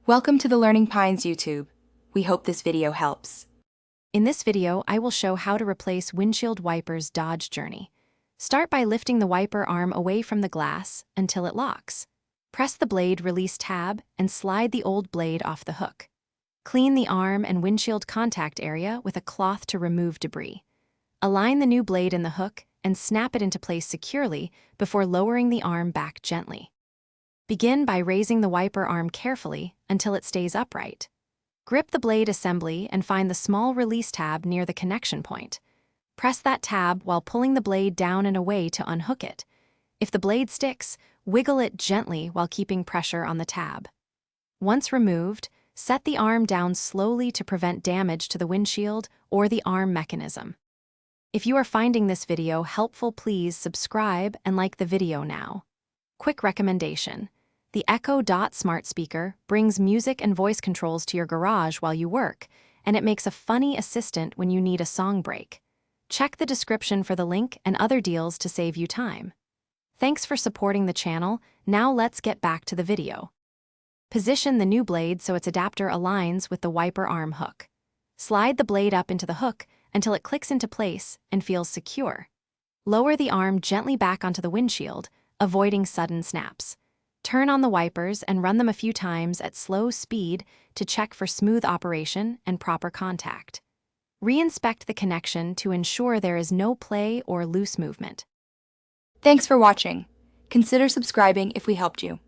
Welcome to the Learning Pines YouTube. We hope this video helps. In this video, I will show how to replace windshield wipers' dodge journey. Start by lifting the wiper arm away from the glass until it locks. Press the blade release tab and slide the old blade off the hook. Clean the arm and windshield contact area with a cloth to remove debris. Align the new blade in the hook and snap it into place securely before lowering the arm back gently. Begin by raising the wiper arm carefully until it stays upright. Grip the blade assembly and find the small release tab near the connection point. Press that tab while pulling the blade down and away to unhook it. If the blade sticks, wiggle it gently while keeping pressure on the tab. Once removed, set the arm down slowly to prevent damage to the windshield or the arm mechanism. If you are finding this video helpful, please subscribe and like the video now. Quick recommendation. The Echo Dot smart speaker brings music and voice controls to your garage while you work, and it makes a funny assistant when you need a song break. Check the description for the link and other deals to save you time. Thanks for supporting the channel. Now let's get back to the video. Position the new blade so its adapter aligns with the wiper arm hook. Slide the blade up into the hook until it clicks into place and feels secure. Lower the arm gently back onto the windshield, avoiding sudden snaps. Turn on the wipers and run them a few times at slow speed to check for smooth operation and proper contact. Re-inspect the connection to ensure there is no play or loose movement. Thanks for watching. Consider subscribing if we helped you.